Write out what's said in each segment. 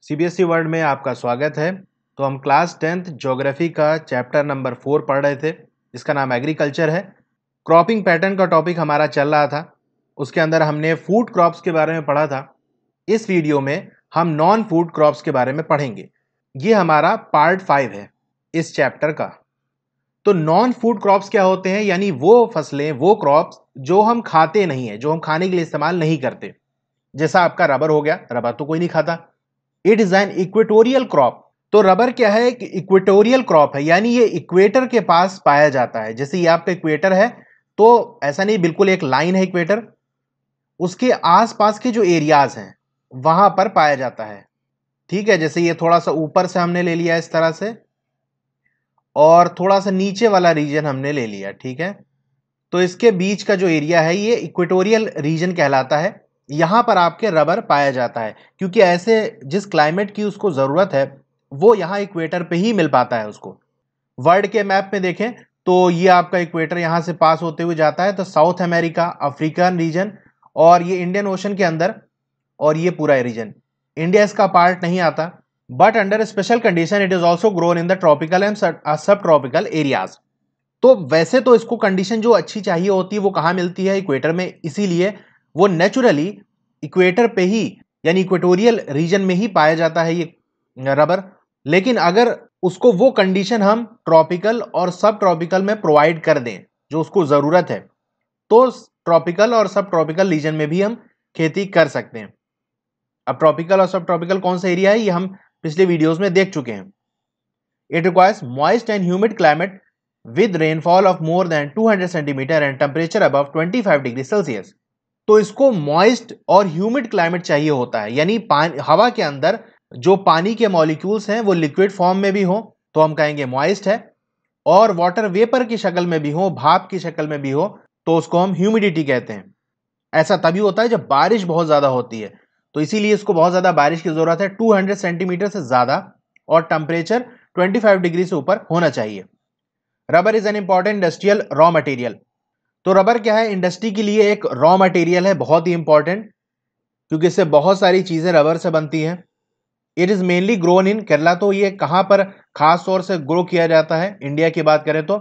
CBSE world में आपका स्वागत है। तो हम क्लास 10th ज्योग्राफी का चैप्टर नंबर 4 पढ़ रहे थे, इसका नाम एग्रीकल्चर है। क्रॉपिंग पैटर्न का टॉपिक हमारा चल रहा था, उसके अंदर हमने फूड क्रॉप्स के बारे में पढ़ा था। इस वीडियो में हम नॉन फूड क्रॉप्स के बारे में पढ़ेंगे। ये हमारा पार्ट 5 है इस चैप्टर का। तो नॉन फूड क्रॉप्स क्या होते हैं, यानी वो फसलें, वो क्रॉप्स जो हम खाते नहीं है, जो हम खाने के लिए इस्तेमाल नहीं करते। जैसा आपका रबर हो गया, रबर तो कोई नहीं खाता। It is an equatorial crop. तो रबर क्या है, एक इक्वेटोरियल क्रॉप है, यानी ये इक्वेटर के पास पाया जाता है। जैसे ये आपका इक्वेटर है, तो ऐसा नहीं बिल्कुल एक लाइन है इक्वेटर, उसके आसपास के जो एरियाज हैं वहां पर पाया जाता है। ठीक है, जैसे ये थोड़ा सा ऊपर से हमने ले लिया इस तरह से, और थोड़ा सा नीचे वाला रीजन हमने ले लिया। ठीक है, तो इसके बीच का जो एरिया है ये इक्वेटोरियल रीजन कहलाता है। यहां पर आपके रबर पाया जाता है, क्योंकि ऐसे जिस क्लाइमेट की उसको जरूरत है वो यहां इक्वेटर पे ही मिल पाता है उसको। वर्ल्ड के मैप में देखें तो ये आपका इक्वेटर यहां से पास होते हुए जाता है, तो साउथ अमेरिका, अफ्रीकन रीजन और ये इंडियन ओशन के अंदर, और ये पूरा रीजन। इंडिया इसका पार्ट नहीं आता, but under special condition it is also grown in the tropical and सब ट्रॉपिकल एरियाज। तो वैसे तो इसको कंडीशन जो अच्छी चाहिए होती है वो कहाँ मिलती है, इक्वेटर में, इसीलिए वो नेचुरली इक्वेटर पे ही, यानी इक्वेटोरियल रीजन में ही पाया जाता है ये रबर। लेकिन अगर उसको वो कंडीशन हम ट्रॉपिकल और सब ट्रॉपिकल में प्रोवाइड कर दें जो उसको जरूरत है, तो ट्रॉपिकल और सब ट्रॉपिकल रीजन में भी हम खेती कर सकते हैं। अब ट्रॉपिकल और सब ट्रॉपिकल कौन सा एरिया है, ये हम पिछले वीडियोस में देख चुके हैं। It requires moist and humid climate with rainfall of more than 200 centimeter and temperature above 25 degree Celsius. तो इसको मॉइस्ट और ह्यूमिड क्लाइमेट चाहिए होता है, यानी हवा के अंदर जो पानी के मॉलिक्यूल्स हैं वो लिक्विड फॉर्म में भी हो तो हम कहेंगे मॉइस्ट है, और वाटर वेपर की शक्ल में भी हो, भाप की शक्ल में भी हो, तो उसको हम ह्यूमिडिटी कहते हैं। ऐसा तभी होता है जब बारिश बहुत ज्यादा होती है, तो इसीलिए इसको बहुत ज्यादा बारिश की जरूरत है, 200 सेंटीमीटर से ज्यादा, और टेम्परेचर 25 डिग्री से ऊपर होना चाहिए। Rubber is an important industrial raw material. तो रबर क्या है, इंडस्ट्री के लिए एक रॉ मटेरियल है, बहुत ही इंपॉर्टेंट, क्योंकि इससे बहुत सारी चीजें रबर से बनती हैं। It is mainly grown in Kerala. तो ये कहां पर खास तौर से ग्रो किया जाता है, इंडिया की बात करें तो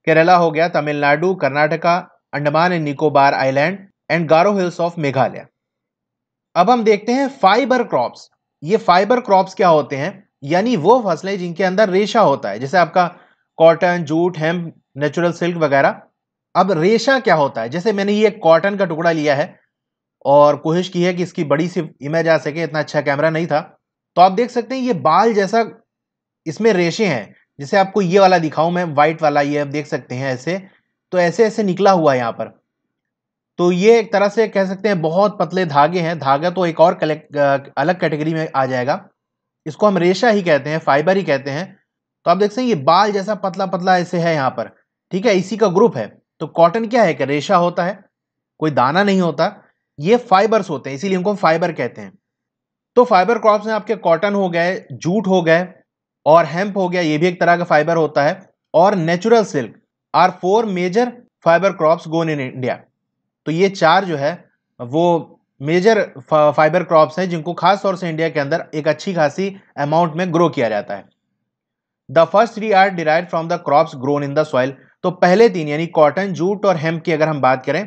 केरला हो गया, Tamil Nadu, Karnataka, Andaman and Nicobar island and Garo hills of Meghalaya. अब हम देखते हैं फाइबर क्रॉप्स। ये फाइबर क्रॉप्स क्या होते हैं, यानी वो फसलें जिनके अंदर रेशा होता है, जैसे आपका cotton, jute, hemp, natural silk वगैरह। अब रेशा क्या होता है, जैसे मैंने ये कॉटन का टुकड़ा लिया है और कोशिश की है कि इसकी बड़ी सी इमेज आ सके, इतना अच्छा कैमरा नहीं था, तो आप देख सकते हैं ये बाल जैसा इसमें रेशे हैं। जैसे आपको ये वाला दिखाऊं मैं, व्हाइट वाला, ये आप देख सकते हैं ऐसे, तो ऐसे ऐसे निकला हुआ है यहाँ पर। तो ये एक तरह से कह सकते हैं बहुत पतले धागे हैं। धागा तो एक और अलग कैटेगरी में आ जाएगा, इसको हम रेशा ही कहते हैं, फाइबर ही कहते हैं। तो आप देख सकते हैं ये बाल जैसा पतला पतला ऐसे है यहाँ पर। ठीक है, इसी का ग्रुप है। तो कॉटन क्या है कि रेशा होता है, कोई दाना नहीं होता, ये फाइबर्स होते हैं, इसीलिए इनको फाइबर कहते हैं। तो फाइबर क्रॉप्स में आपके कॉटन हो गए, जूट हो गए, और हेम्प हो गया, ये भी एक तरह का फाइबर होता है, और natural silk are 4 major fibre crops grown in India. तो ये चार जो है वो मेजर फाइबर क्रॉप्स हैं जिनको खास तौर से इंडिया के अंदर एक अच्छी खासी अमाउंट में ग्रो किया जाता है। The first 3 are derived from the crops grown in the soil. तो पहले 3 यानी कॉटन, जूट और हेम्प की अगर हम बात करें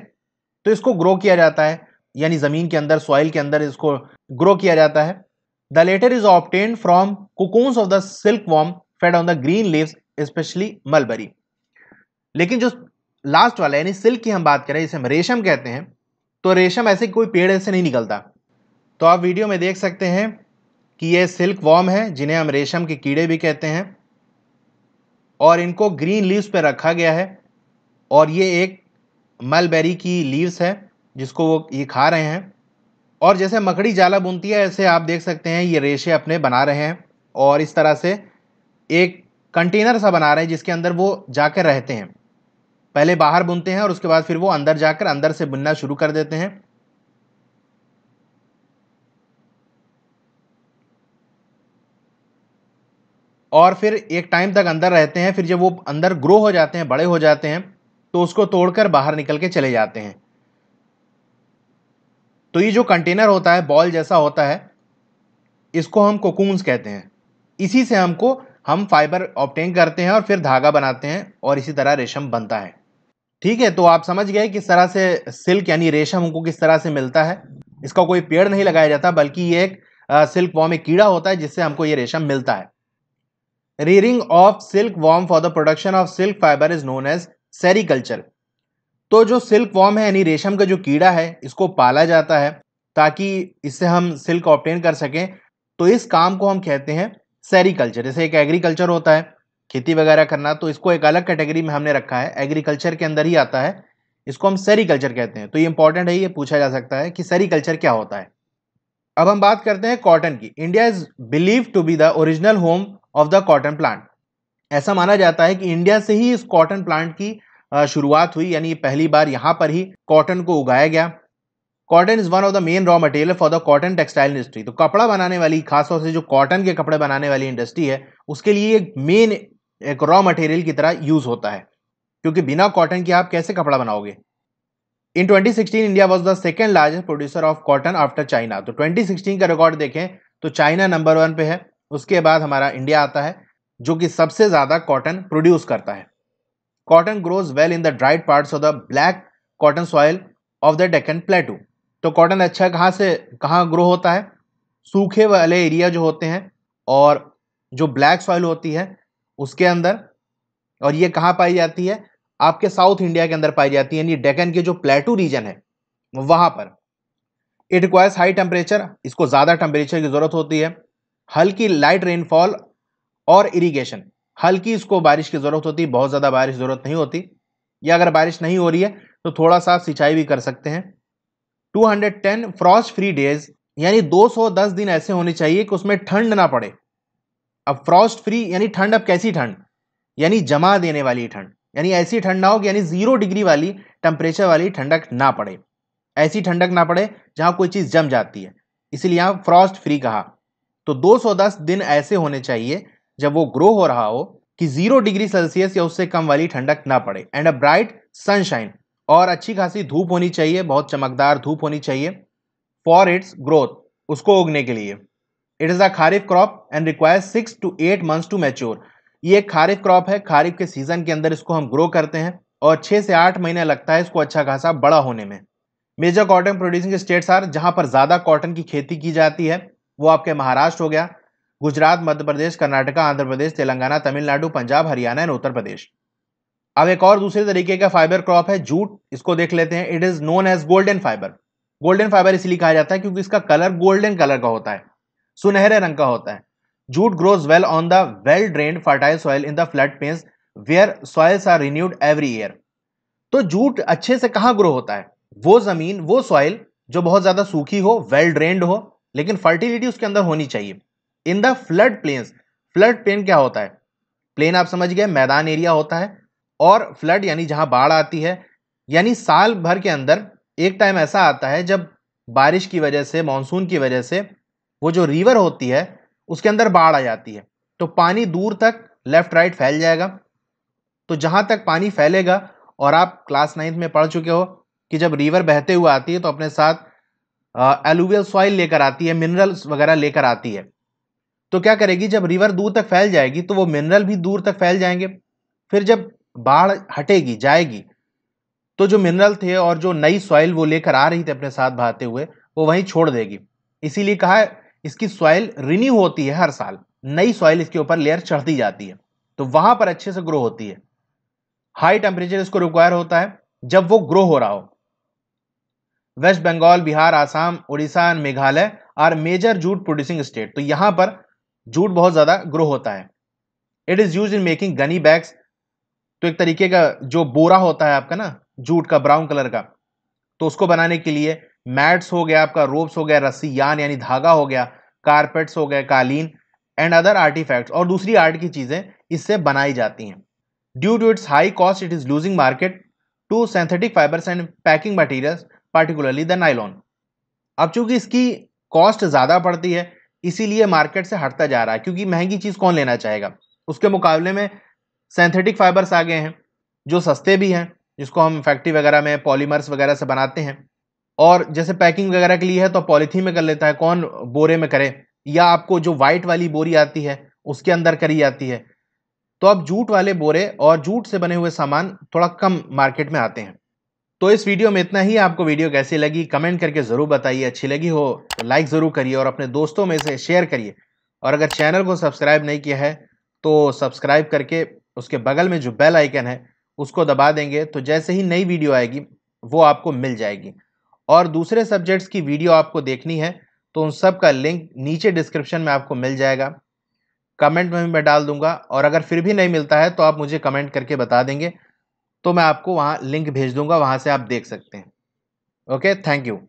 तो इसको ग्रो किया जाता है, यानी जमीन के अंदर, सॉइल के अंदर इसको ग्रो किया जाता है। The latter is obtained from cocoons of the silk worm fed on the green leaves, especially mulberry. लेकिन जो लास्ट वाला यानी सिल्क की हम बात करें, इसे हम रेशम कहते हैं, तो रेशम ऐसे कोई पेड़ से नहीं निकलता। तो आप वीडियो में देख सकते हैं कि ये सिल्क वॉर्म है, जिन्हें हम रेशम के कीड़े भी कहते हैं, और इनको ग्रीन लीव्स पे रखा गया है, और ये एक मलबेरी की लीव्स है जिसको वो ये खा रहे हैं। और जैसे मकड़ी जाला बुनती है, ऐसे आप देख सकते हैं ये रेशे अपने बना रहे हैं, और इस तरह से एक कंटेनर सा बना रहे हैं जिसके अंदर वो जाकर रहते हैं। पहले बाहर बुनते हैं और उसके बाद फिर वो अंदर जाकर अंदर से बुनना शुरू कर देते हैं। और फिर एक टाइम तक अंदर रहते हैं, फिर जब वो अंदर ग्रो हो जाते हैं, बड़े हो जाते हैं, तो उसको तोड़कर बाहर निकल के चले जाते हैं। तो ये जो कंटेनर होता है बॉल जैसा होता है, इसको हम कोकून्स कहते हैं। इसी से हम फाइबर ऑब्टेन करते हैं और फिर धागा बनाते हैं और इसी तरह रेशम बनता है। ठीक है, तो आप समझ गए किस तरह से सिल्क यानी रेशम हमको किस तरह से मिलता है। इसका कोई पेड़ नहीं लगाया जाता, बल्कि ये एक सिल्क वॉर्म एक कीड़ा होता है जिससे हमको ये रेशम मिलता है। rearing of silkworm for the production of silk fiber is known as sericulture. तो जो सिल्क वॉर्म है यानी रेशम का जो कीड़ा है, इसको पाला जाता है ताकि इससे हम सिल्क ऑब्टेन कर सकें। तो इस काम को हम कहते हैं सेरीकल्चर। जैसे एक एग्रीकल्चर होता है, खेती वगैरह करना, तो इसको एक अलग कैटेगरी में हमने रखा है, एग्रीकल्चर के अंदर ही आता है, इसको हम सेरीकल्चर कहते हैं। तो ये इंपॉर्टेंट है, ये पूछा जा सकता है कि सेरीकल्चर क्या होता है। अब हम बात करते हैं कॉटन की। India is believe to be the original home of the cotton plant. ऐसा माना जाता है कि इंडिया से ही इस कॉटन प्लांट की शुरुआत हुई, यानी पहली बार यहां पर ही कॉटन को उगाया गया। Cotton is one of the main raw material for the cotton textile industry. तो कपड़ा बनाने वाली, खासतौर से जो कॉटन के कपड़े बनाने वाली इंडस्ट्री है, उसके लिए एक मेन एक रॉ मटेरियल की तरह यूज होता है, क्योंकि बिना कॉटन के आप कैसे कपड़ा बनाओगे। इन 2016 India was the second largest producer of cotton after China. तो 2016 का रिकॉर्ड देखें तो चाइना नंबर 1 पे है, उसके बाद हमारा इंडिया आता है जो कि सबसे ज्यादा कॉटन प्रोड्यूस करता है। Cotton grows well in the dried parts of the black cotton soil of the Deccan प्लेटू। तो कॉटन अच्छा कहाँ ग्रो होता है? सूखे वाले एरिया जो होते हैं और जो ब्लैक सॉइल होती है उसके अंदर। और ये कहाँ पाई जाती है? आपके साउथ इंडिया के अंदर पाई जाती है, यानी डेक्कन के जो प्लेटू रीजन है वहां पर। इट रिक्वायर्स हाई टेम्परेचर, इसको ज्यादा टेम्परेचर की जरूरत होती है। हल्की लाइट रेनफॉल और इरिगेशन, हल्की इसको बारिश की जरूरत होती है, बहुत ज्यादा बारिश की जरूरत नहीं होती, या अगर बारिश नहीं हो रही है तो थोड़ा सा सिंचाई भी कर सकते हैं। 210 फ्रॉस्ट फ्री डेज, यानी 210 दिन ऐसे होने चाहिए कि उसमें ठंड ना पड़े। अब फ्रॉस्ट फ्री यानी ठंड, अब कैसी ठंड? यानी जमा देने वाली ठंड, यानी ऐसी ठंड ना हो कि यानी 0 डिग्री वाली टेम्परेचर वाली ठंडक ना पड़े। ऐसी ठंडक ना पड़े जहां कोई चीज जम जाती है, इसीलिए यहां फ्रॉस्ट फ्री कहा। तो 210 दिन ऐसे होने चाहिए जब वो ग्रो हो रहा हो कि 0 डिग्री सेल्सियस या उससे कम वाली ठंडक ना पड़े। एंड अ ब्राइट सनशाइन, और अच्छी खासी धूप होनी चाहिए, बहुत चमकदार धूप होनी चाहिए। फॉर इट्स ग्रोथ, उसको उगने के लिए। It is a kharif crop and requires 6 to 8 months to mature. ये एक खारिफ क्रॉप है, खारिफ के सीजन के अंदर इसको हम ग्रो करते हैं और 6 से 8 महीने लगता है इसको अच्छा खासा बड़ा होने में। Major cotton producing states are, जहां पर ज्यादा कॉटन की खेती की जाती है वो आपके महाराष्ट्र हो गया, गुजरात, मध्य प्रदेश, कर्नाटका, आंध्र प्रदेश, तेलंगाना, तमिलनाडु, पंजाब, हरियाणा एंड उत्तर प्रदेश। अब एक और दूसरे तरीके का फाइबर क्रॉप है जूट, इसको देख लेते हैं। It is known as golden fibre. Golden fibre इसलिए कहा जाता है क्योंकि इसका कलर गोल्डन कलर का होता है, सुनहरे रंग का होता है। Jute grows well on the well drained fertile soil in the flood plains where soils are renewed every year. तो जूट अच्छे से कहां ग्रो होता है? वो जमीन, वो सॉइल जो बहुत ज्यादा सूखी हो, वेल ड्रेन्ड हो, लेकिन फर्टिलिटी उसके अंदर होनी चाहिए। इन the flood planes, flood plain क्या होता है? प्लेन आप समझ गए, मैदान एरिया होता है। और फ्लड यानी जहां बाढ़ आती है, यानी साल भर के अंदर एक टाइम ऐसा आता है जब बारिश की वजह से, मानसून की वजह से वो जो रिवर होती है उसके अंदर बाढ़ आ जाती है, तो पानी दूर तक लेफ्ट राइट फैल जाएगा। तो जहां तक पानी फैलेगा, और आप क्लास 9th में पढ़ चुके हो कि जब रिवर बहते हुए आती है तो अपने साथ एलुवियल सॉइल लेकर आती है, मिनरल्स वगैरह लेकर आती है। तो क्या करेगी, जब रिवर दूर तक फैल जाएगी तो वो मिनरल भी दूर तक फैल जाएंगे। फिर जब बाढ़ हटेगी, जाएगी, तो जो मिनरल थे और जो नई सॉइल वो लेकर आ रही थी अपने साथ बहाते हुए, वो वहीं छोड़ देगी। इसीलिए कहा इसकी सॉइल रिन्यू होती है, हर साल नई सॉइल इसके ऊपर लेयर चढ़ती जाती है, तो वहां पर अच्छे से ग्रो होती है। हाई टेम्परेचर इसको रिक्वायर होता है जब वो ग्रो हो रहा हो। West Bengal, Bihar, Assam, Orissa and Meghalaya are major jute producing state. तो यहां पर जूट बहुत ज्यादा ग्रो होता है। It is use in making gunny bags. तो एक तरीके का जो बोरा होता है आपका ना, जूट का, ब्राउन कलर का, तो उसको बनाने के लिए। मैट्स हो गया आपका, रोप्स हो गया, रस्सी यान यानी धागा हो गया, कारपेट्स हो गए, कालीन एंड अदर आर्टिफैक्ट्स, और दूसरी आर्ट की चीजें इससे बनाई जाती हैं। Due to its high cost it is losing market to synthetic fibres and packing materials, particularly the nylon. अब चूंकि इसकी कॉस्ट ज्यादा पड़ती है इसीलिए मार्केट से हटता जा रहा है, क्योंकि महंगी चीज कौन लेना चाहेगा। उसके मुकाबले में सिंथेटिक फाइबर्स आ गए हैं जो सस्ते भी हैं, जिसको हम फैक्ट्री वगैरह में पॉलीमर्स वगैरह से बनाते हैं। और जैसे पैकिंग वगैरह के लिए है तो पॉलीथीन में कर लेता है, कौन बोरे में करे, या आपको जो वाइट वाली बोरी आती है उसके अंदर करी जाती है। तो अब जूट वाले बोरे और जूट से बने हुए सामान थोड़ा कम मार्केट में आते हैं। तो इस वीडियो में इतना ही। आपको वीडियो कैसी लगी कमेंट करके ज़रूर बताइए। अच्छी लगी हो तो लाइक ज़रूर करिए और अपने दोस्तों में से शेयर करिए। और अगर चैनल को सब्सक्राइब नहीं किया है तो सब्सक्राइब करके उसके बगल में जो बेल आइकन है उसको दबा देंगे तो जैसे ही नई वीडियो आएगी वो आपको मिल जाएगी। और दूसरे सब्जेक्ट्स की वीडियो आपको देखनी है तो उन सब का लिंक नीचे डिस्क्रिप्शन में आपको मिल जाएगा, कमेंट में भी मैं डाल दूंगा। और अगर फिर भी नहीं मिलता है तो आप मुझे कमेंट करके बता देंगे तो मैं आपको वहाँ लिंक भेज दूंगा, वहाँ से आप देख सकते हैं। Okay, thank you.